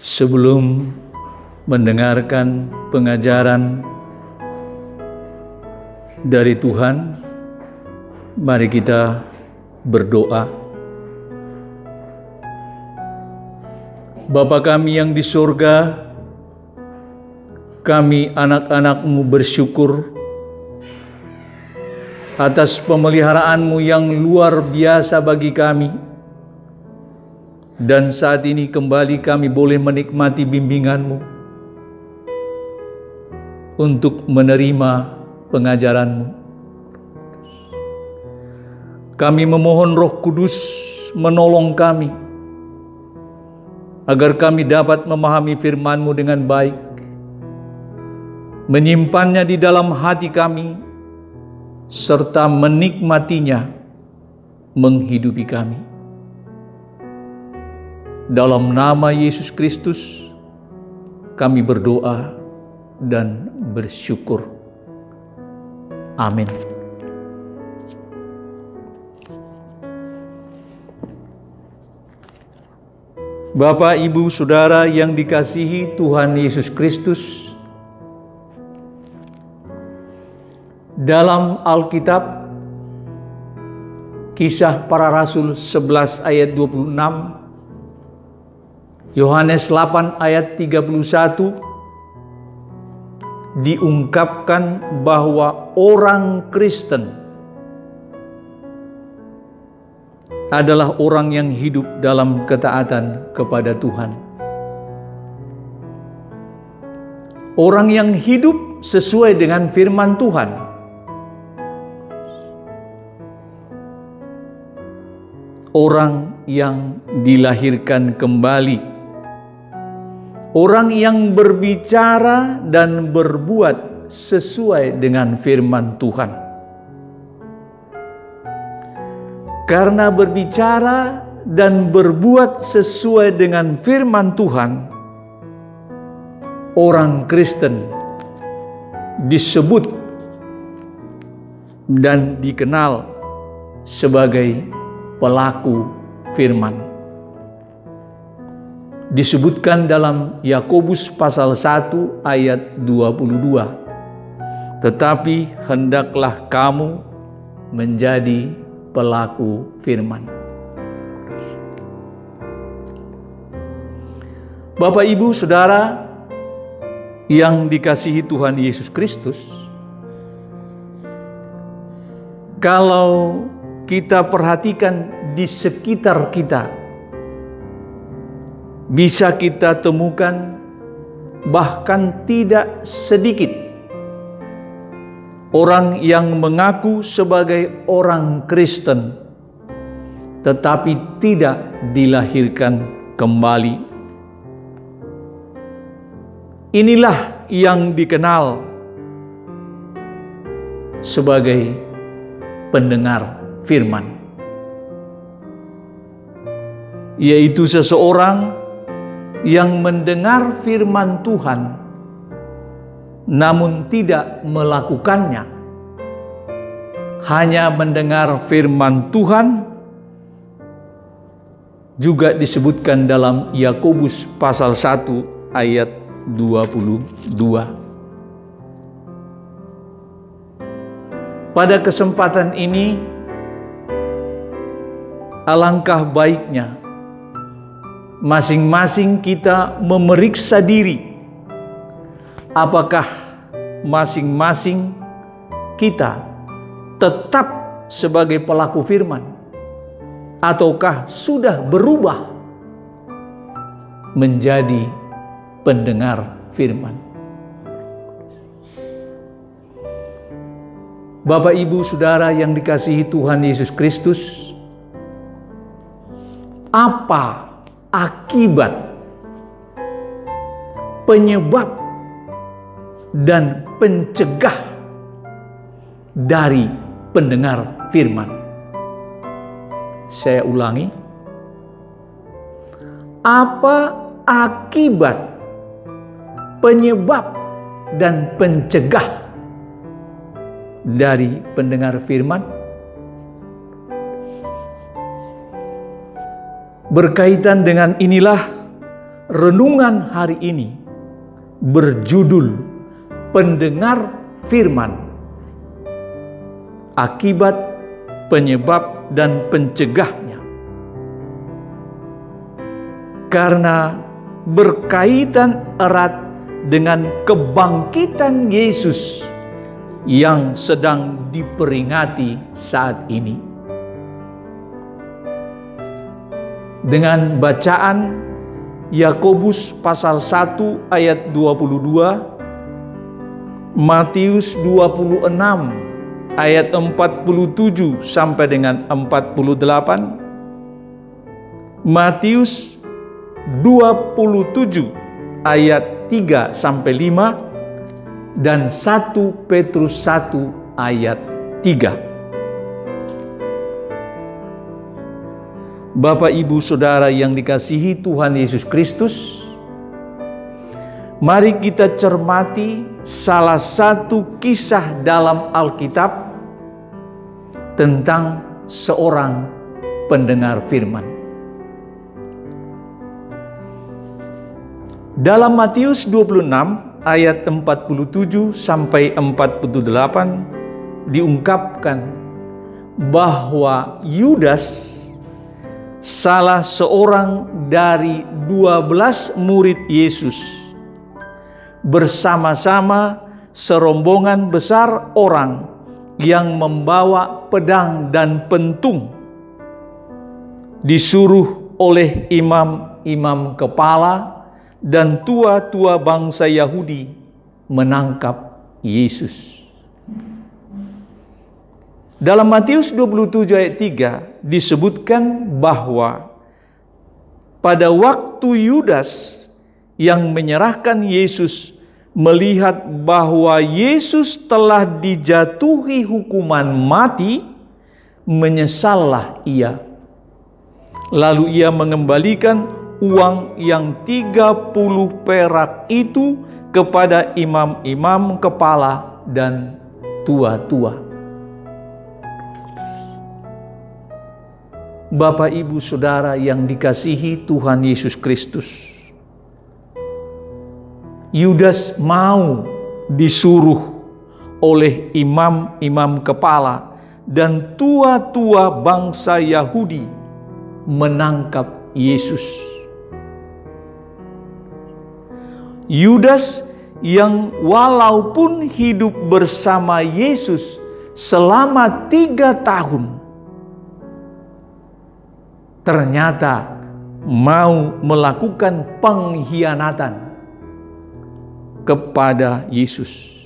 Sebelum mendengarkan pengajaran dari Tuhan, mari kita berdoa. Bapa kami yang di surga, kami anak-anak-Mu bersyukur atas pemeliharaan-Mu yang luar biasa bagi kami. Dan saat ini kembali kami boleh menikmati bimbingan-Mu untuk menerima pengajaran-Mu. Kami memohon Roh Kudus menolong kami, agar kami dapat memahami firman-Mu dengan baik, menyimpannya di dalam hati kami, serta menikmatinya menghidupi kami. Dalam nama Yesus Kristus, kami berdoa dan bersyukur. Amin. Bapak, Ibu, Saudara yang dikasihi Tuhan Yesus Kristus, dalam Alkitab, Kisah Para Rasul 11 ayat 26, Yohanes 8 ayat 31, diungkapkan bahwa orang Kristen adalah orang yang hidup dalam ketaatan kepada Tuhan. Orang yang hidup sesuai dengan firman Tuhan. Orang yang dilahirkan kembali. Orang yang berbicara dan berbuat sesuai dengan firman Tuhan. Karena berbicara dan berbuat sesuai dengan firman Tuhan, orang Kristen disebut dan dikenal sebagai pelaku firman. Disebutkan dalam Yakobus pasal 1 ayat 22. Tetapi hendaklah kamu menjadi pelaku firman. Bapak, Ibu, Saudara yang dikasihi Tuhan Yesus Kristus, kalau kita perhatikan di sekitar kita, bisa kita temukan bahkan tidak sedikit orang yang mengaku sebagai orang Kristen tetapi tidak dilahirkan kembali. Inilah yang dikenal sebagai pendengar firman, yaitu seseorang yang mendengar firman Tuhan namun tidak melakukannya. Hanya mendengar firman Tuhan, juga disebutkan dalam Yakobus pasal 1 ayat 22. Pada kesempatan ini, alangkah baiknya masing-masing kita memeriksa diri, apakah masing-masing kita tetap sebagai pelaku firman ataukah sudah berubah menjadi pendengar firman. Bapak, Ibu, Saudara yang dikasihi Tuhan Yesus Kristus, apa akibat, penyebab, dan pencegah dari pendengar firman? Saya ulangi, apa akibat, penyebab, dan pencegah dari pendengar firman? Berkaitan dengan inilah renungan hari ini berjudul pendengar firman, akibat, penyebab, dan pencegahnya. Karena berkaitan erat dengan kebangkitan Yesus yang sedang diperingati saat ini. Dengan bacaan Yakobus pasal 1 ayat 22, Matius 26 ayat 47 sampai dengan 48, Matius 27 ayat 3 sampai 5, dan 1 Petrus 1 ayat 3. Bapak, Ibu, Saudara yang dikasihi Tuhan Yesus Kristus, mari kita cermati salah satu kisah dalam Alkitab tentang seorang pendengar firman. Dalam Matius 26 ayat 47 sampai 48 diungkapkan bahwa Yudas, salah seorang dari 12 murid Yesus, bersama-sama serombongan besar orang yang membawa pedang dan pentung, disuruh oleh imam-imam kepala dan tua-tua bangsa Yahudi menangkap Yesus. Dalam Matius 27 ayat 3 disebutkan bahwa pada waktu Yudas yang menyerahkan Yesus melihat bahwa Yesus telah dijatuhi hukuman mati, menyesallah ia. Lalu ia mengembalikan uang yang 30 perak itu kepada imam-imam kepala dan tua-tua. Bapak, Ibu, Saudara yang dikasihi Tuhan Yesus Kristus, Yudas mau disuruh oleh imam-imam kepala dan tua-tua bangsa Yahudi menangkap Yesus. Yudas yang walaupun hidup bersama Yesus selama 3 tahun, ternyata mau melakukan pengkhianatan kepada Yesus.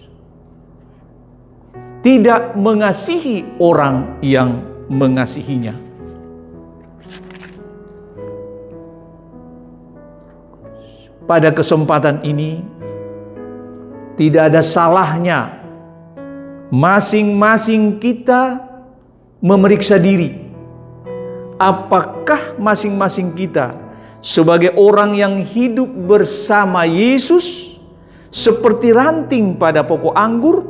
Tidak mengasihi orang yang mengasihinya. Pada kesempatan ini, tidak ada salahnya masing-masing kita memeriksa diri. Apakah masing-masing kita sebagai orang yang hidup bersama Yesus seperti ranting pada pokok anggur,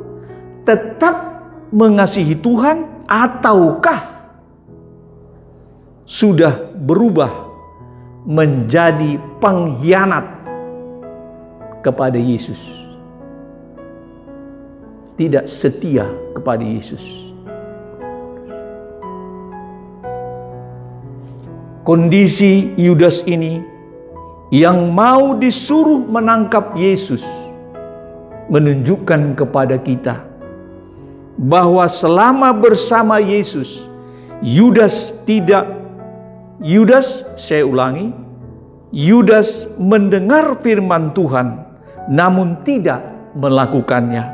tetap mengasihi Tuhan, ataukah sudah berubah menjadi pengkhianat kepada Yesus, tidak setia kepada Yesus? Kondisi Yudas ini yang mau disuruh menangkap Yesus menunjukkan kepada kita bahwa selama bersama Yesus, Yudas mendengar firman Tuhan namun tidak melakukannya.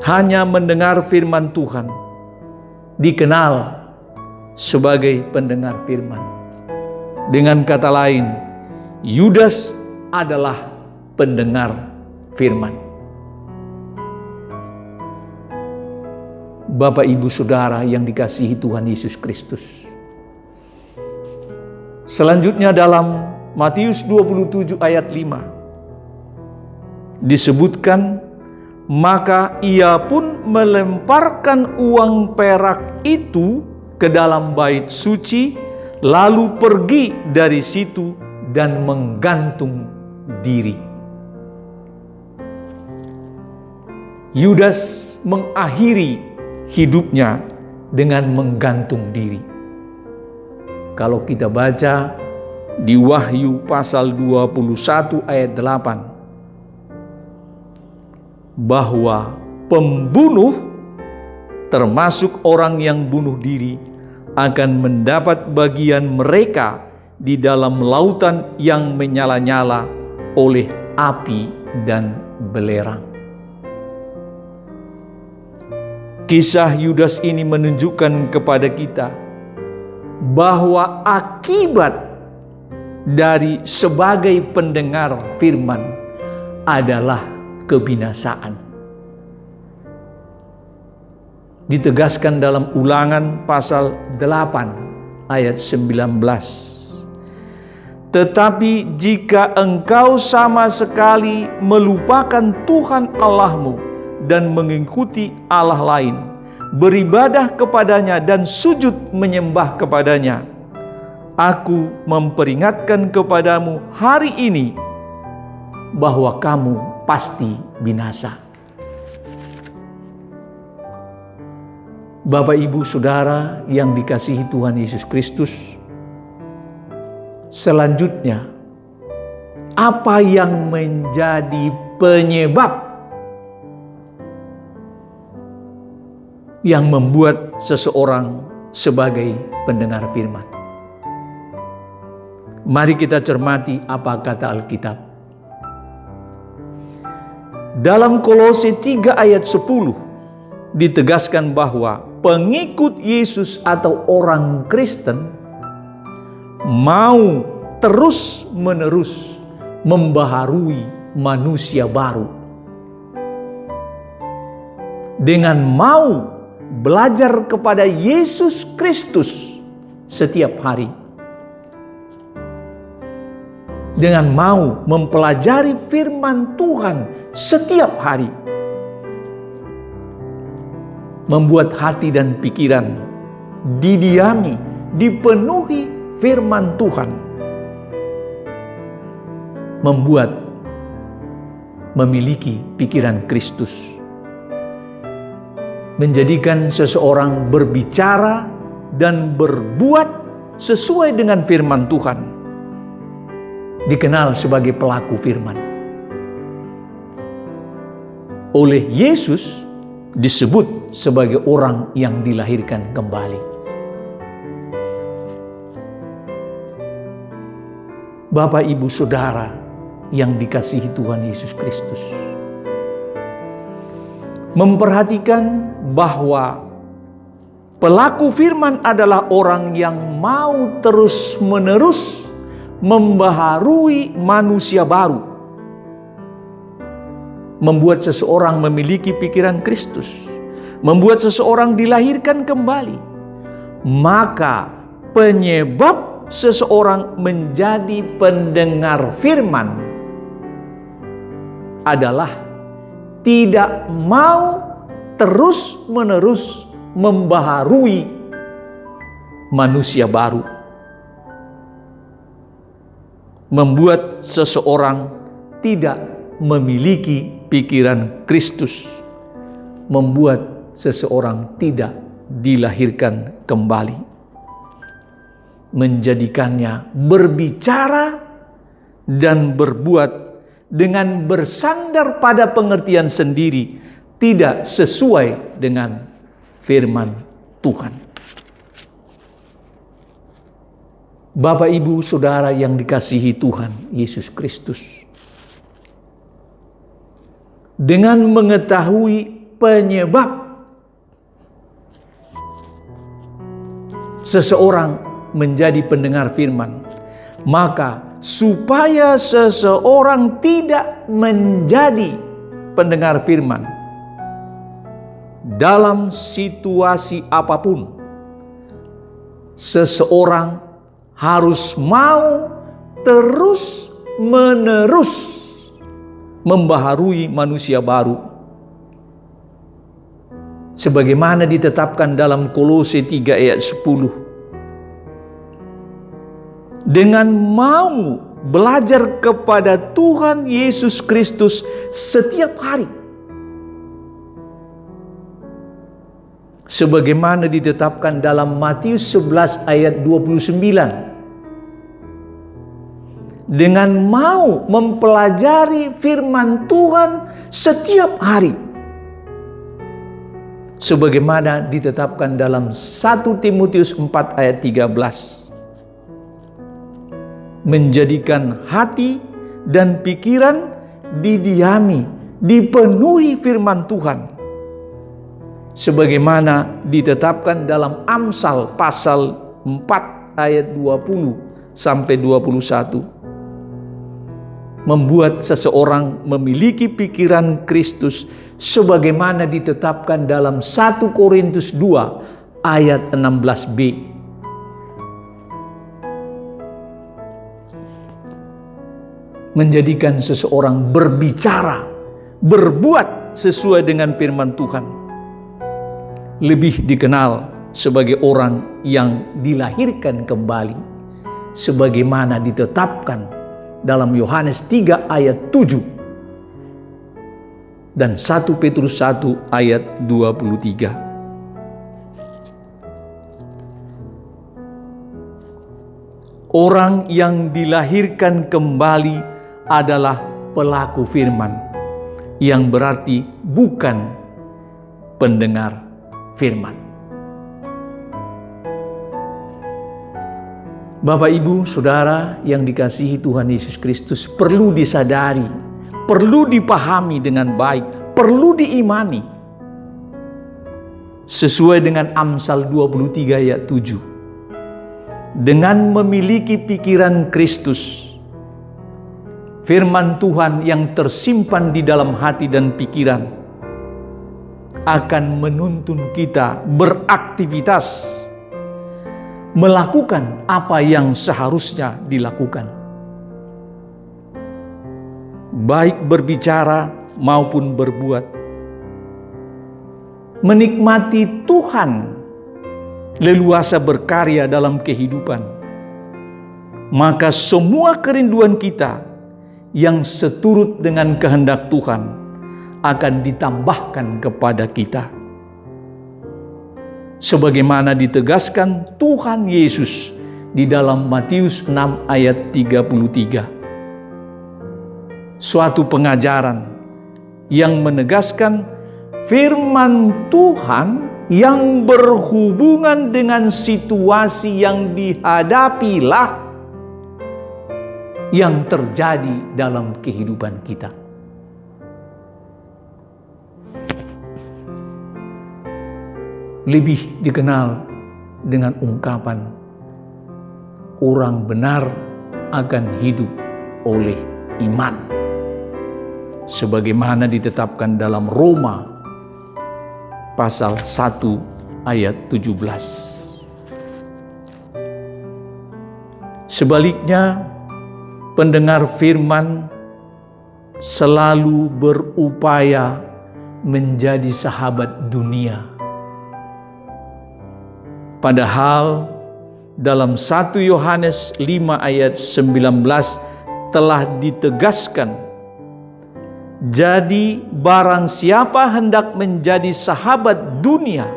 Hanya mendengar firman Tuhan dikenal sebagai pendengar firman. Dengan kata lain, Yudas adalah pendengar firman. Bapak, Ibu, Saudara yang dikasihi Tuhan Yesus Kristus, selanjutnya dalam Matius 27 ayat 5 disebutkan, maka ia pun melemparkan uang perak itu ke dalam bait suci, lalu pergi dari situ dan menggantung diri. Yudas mengakhiri hidupnya dengan menggantung diri. Kalau kita baca di Wahyu pasal 21 ayat 8, bahwa pembunuh, termasuk orang yang bunuh diri, akan mendapat bagian mereka di dalam lautan yang menyala-nyala oleh api dan belerang. Kisah Yudas ini menunjukkan kepada kita bahwa akibat dari sebagai pendengar firman adalah kebinasaan. Ditegaskan dalam Ulangan pasal 8 ayat 19. Tetapi jika engkau sama sekali melupakan Tuhan Allahmu dan mengikuti Allah lain, beribadah kepadanya dan sujud menyembah kepadanya, aku memperingatkan kepadamu hari ini bahwa kamu pasti binasa. Bapak, Ibu, Saudara yang dikasihi Tuhan Yesus Kristus, selanjutnya, apa yang menjadi penyebab yang membuat seseorang sebagai pendengar firman? Mari kita cermati apa kata Alkitab. Dalam Kolose 3 ayat 10 ditegaskan bahwa pengikut Yesus atau orang Kristen mau terus-menerus membaharui manusia baru dengan mau belajar kepada Yesus Kristus setiap hari, dengan mau mempelajari firman Tuhan setiap hari, membuat hati dan pikiran didiami, dipenuhi firman Tuhan, membuat memiliki pikiran Kristus, menjadikan seseorang berbicara dan berbuat sesuai dengan firman Tuhan, dikenal sebagai pelaku firman. Oleh Yesus disebut sebagai orang yang dilahirkan kembali. Bapak, Ibu, Saudara yang dikasihi Tuhan Yesus Kristus, memperhatikan bahwa pelaku firman adalah orang yang mau terus-menerus membaharui manusia baru, membuat seseorang memiliki pikiran Kristus, membuat seseorang dilahirkan kembali. Maka penyebab seseorang menjadi pendengar firman adalah tidak mau terus-menerus membaharui manusia baru, membuat seseorang tidak memiliki pikiran Kristus, membuat seseorang tidak dilahirkan kembali, menjadikannya berbicara dan berbuat dengan bersandar pada pengertian sendiri, tidak sesuai dengan firman Tuhan. Bapak, Ibu, Saudara yang dikasihi Tuhan Yesus Kristus, dengan mengetahui penyebab seseorang menjadi pendengar firman, maka supaya seseorang tidak menjadi pendengar firman dalam situasi apapun, seseorang harus mau terus-menerus membaharui manusia baru, sebagaimana ditetapkan dalam Kolose 3 ayat 10. Dengan mau belajar kepada Tuhan Yesus Kristus setiap hari. Sebagaimana ditetapkan dalam Matius 11 ayat 29. Dengan mau mempelajari firman Tuhan setiap hari. Sebagaimana ditetapkan dalam 1 Timotius 4 ayat 13. Menjadikan hati dan pikiran didiami, dipenuhi firman Tuhan. Sebagaimana ditetapkan dalam Amsal pasal 4 ayat 20 sampai 21. Membuat seseorang memiliki pikiran Kristus sebagaimana ditetapkan dalam 1 Korintus 2 ayat 16b. Menjadikan seseorang berbicara, berbuat sesuai dengan firman Tuhan. Lebih dikenal sebagai orang yang dilahirkan kembali, sebagaimana ditetapkan dalam Yohanes 3 ayat 7 dan 1 Petrus 1 ayat 23. Orang yang dilahirkan kembali adalah pelaku firman, yang berarti bukan pendengar firman. Bapak, Ibu, Saudara yang dikasihi Tuhan Yesus Kristus, perlu disadari, perlu dipahami dengan baik, perlu diimani. Sesuai dengan Amsal 23 ayat 7. Dengan memiliki pikiran Kristus, firman Tuhan yang tersimpan di dalam hati dan pikiran akan menuntun kita beraktivitas, melakukan apa yang seharusnya dilakukan, baik berbicara maupun berbuat, menikmati Tuhan, leluasa berkarya dalam kehidupan. Maka semua kerinduan kita yang seturut dengan kehendak Tuhan akan ditambahkan kepada kita. Sebagaimana ditegaskan Tuhan Yesus di dalam Matius 6 ayat 33. Suatu pengajaran yang menegaskan firman Tuhan yang berhubungan dengan situasi yang dihadapilah yang terjadi dalam kehidupan kita. Lebih dikenal dengan ungkapan orang benar akan hidup oleh iman, sebagaimana ditetapkan dalam Roma pasal 1 ayat 17. Sebaliknya, pendengar firman selalu berupaya menjadi sahabat dunia. Padahal dalam 1 Yohanes 5 ayat 19 telah ditegaskan, jadi barang siapa hendak menjadi sahabat dunia,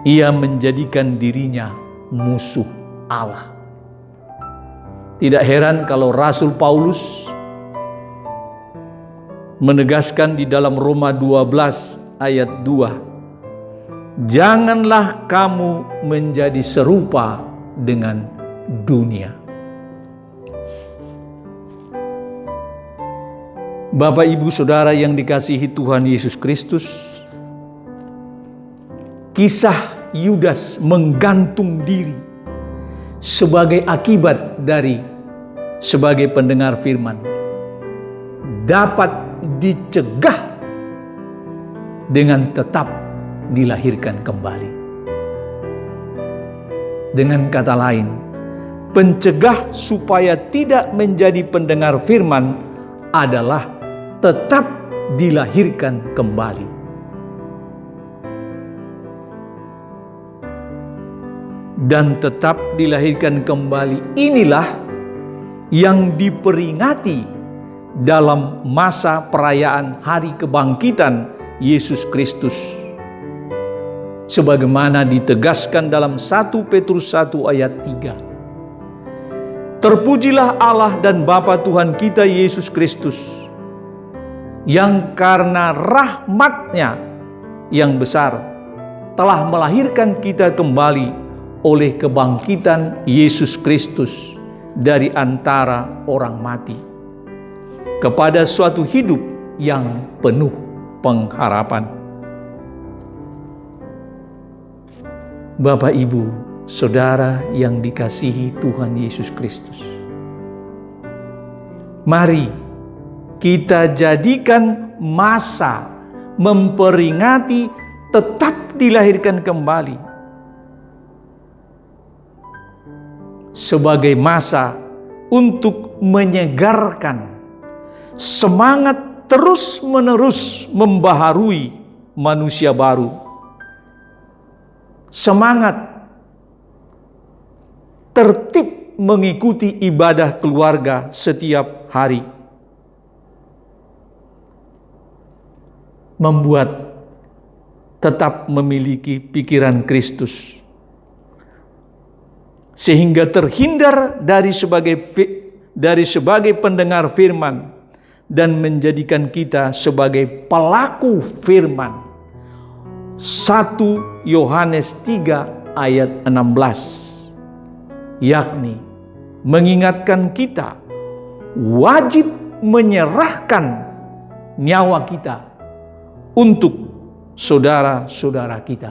ia menjadikan dirinya musuh Allah. Tidak heran kalau Rasul Paulus menegaskan di dalam Roma 12 ayat 2, janganlah kamu menjadi serupa dengan dunia. Bapak, Ibu, Saudara yang dikasihi Tuhan Yesus Kristus, kisah Yudas menggantung diri sebagai akibat dari sebagai pendengar firman dapat dicegah dengan tetap dilahirkan kembali. Dengan kata lain, pencegah supaya tidak menjadi pendengar firman adalah tetap dilahirkan kembali. Dan tetap dilahirkan kembali inilah yang diperingati dalam masa perayaan Hari Kebangkitan Yesus Kristus. Sebagaimana ditegaskan dalam 1 Petrus 1 ayat 3. Terpujilah Allah dan Bapa Tuhan kita Yesus Kristus, yang karena rahmat-Nya yang besar telah melahirkan kita kembali oleh kebangkitan Yesus Kristus dari antara orang mati, kepada suatu hidup yang penuh pengharapan. Bapak, Ibu, Saudara yang dikasihi Tuhan Yesus Kristus, mari kita jadikan masa memperingati tetap dilahirkan kembali sebagai masa untuk menyegarkan semangat terus-menerus membaharui manusia baru. Semangat tertib mengikuti ibadah keluarga setiap hari. Membuat tetap memiliki pikiran Kristus, sehingga terhindar dari sebagai pendengar firman dan menjadikan kita sebagai pelaku firman. 1 Yohanes 3 ayat 16, yakni mengingatkan kita wajib menyerahkan nyawa kita untuk saudara-saudara kita.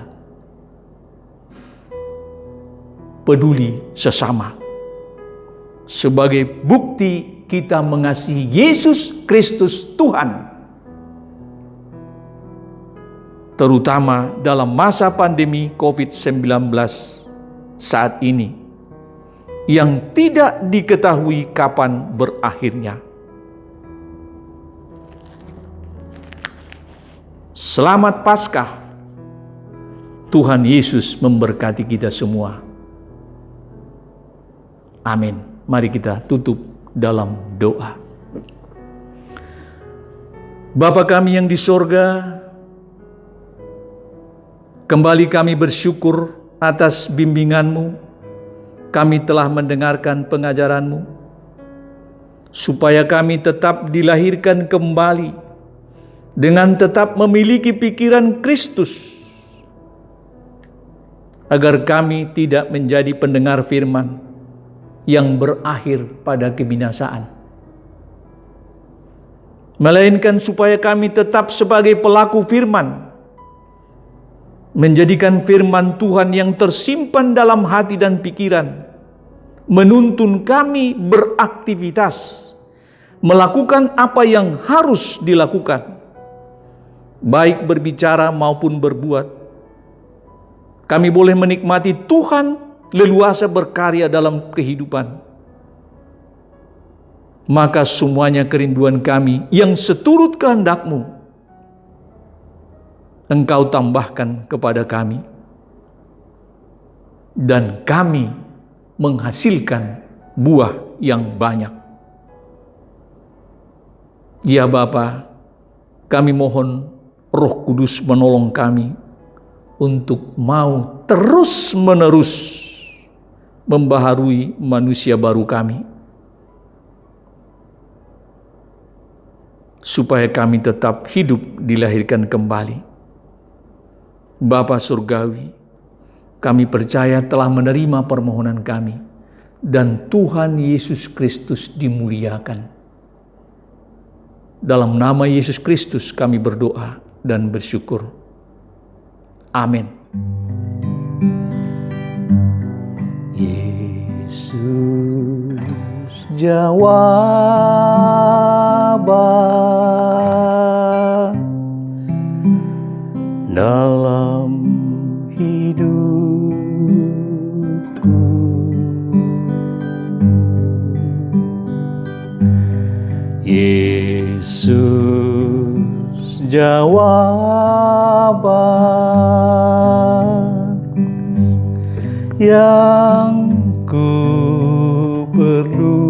Peduli sesama sebagai bukti kita mengasihi Yesus Kristus Tuhan, terutama dalam masa pandemi COVID-19 saat ini yang tidak diketahui kapan berakhirnya. Selamat Paskah. Tuhan Yesus memberkati kita semua. Amin. Mari kita tutup dalam doa. Bapa kami yang di sorga, kembali kami bersyukur atas bimbingan-Mu. Kami telah mendengarkan pengajaran-Mu, supaya kami tetap dilahirkan kembali dengan tetap memiliki pikiran Kristus, agar kami tidak menjadi pendengar firman yang berakhir pada kebinasaan, melainkan supaya kami tetap sebagai pelaku firman, menjadikan firman Tuhan yang tersimpan dalam hati dan pikiran, menuntun kami beraktivitas, melakukan apa yang harus dilakukan, baik berbicara maupun berbuat. Kami boleh menikmati Tuhan leluasa berkarya dalam kehidupan. Maka semuanya kerinduan kami yang seturut kehendak-Mu, Engkau tambahkan kepada kami, dan kami menghasilkan buah yang banyak. Ya Bapa, kami mohon Roh Kudus menolong kami untuk mau terus-menerus membaharui manusia baru kami, supaya kami tetap hidup dilahirkan kembali. Bapa Surgawi, kami percaya telah menerima permohonan kami, dan Tuhan Yesus Kristus dimuliakan. Dalam nama Yesus Kristus kami berdoa dan bersyukur. Amin. Yesus jawaban dalam hidupku. Yesus jawaban yang ku perlu.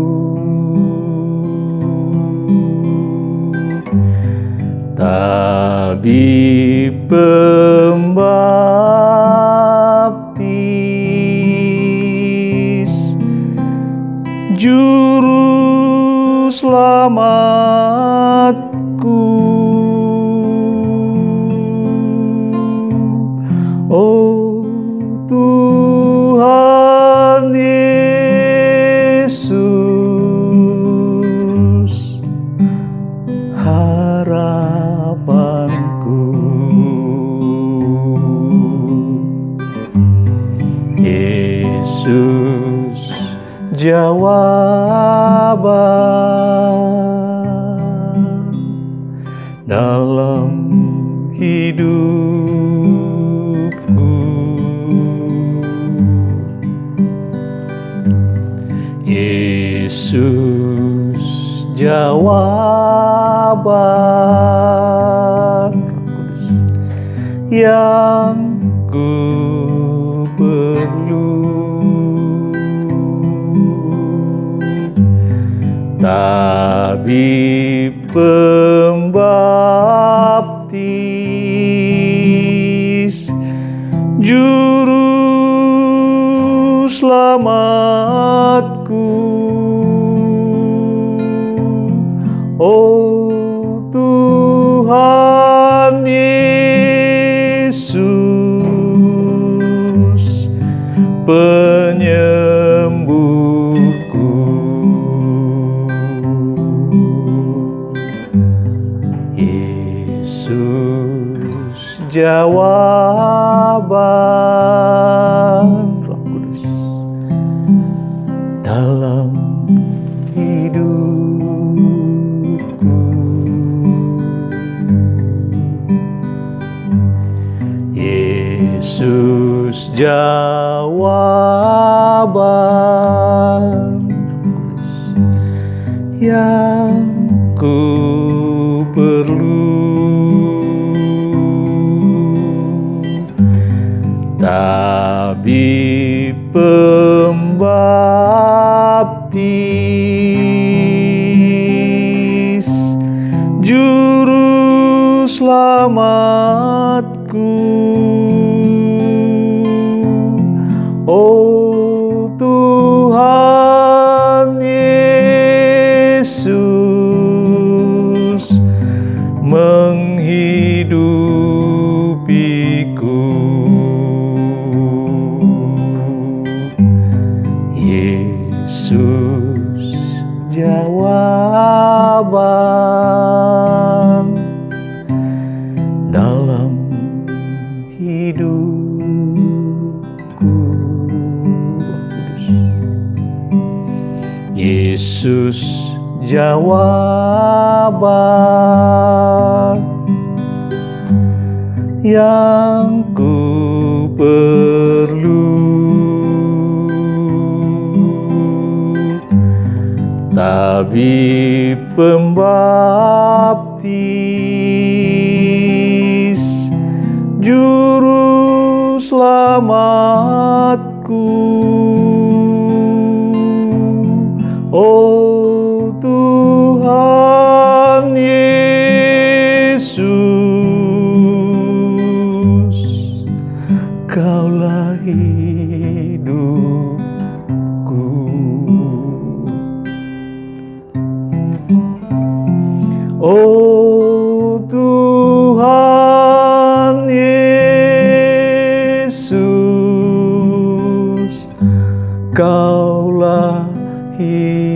tabib pembaptis, juru selamatku. Oh Tuhan Yesus, harapanku. Yesus, jawaban dalam hidupku. Yesus, jawaban yang ku perlu. Tabib pembaptis, juru selamatku. Oh Tuhan Yesus, penyembuhku. Yesus, jawaban Roh Kudus dalam hidupku. Yesus, jawaban yang ku perlu. Tabib pembaptis, juru selamatku. Oh Tuhan Yesus, menghidupiku. Yesus, jawaban dalam hidupku. Yesus, jawaban yang ku perlu. Tabib pembaptis, juru selamatku. Oh Tuhan Yesus, Kaulah hidupku. Oh Tuhan Yesus, Kaulah hidupku.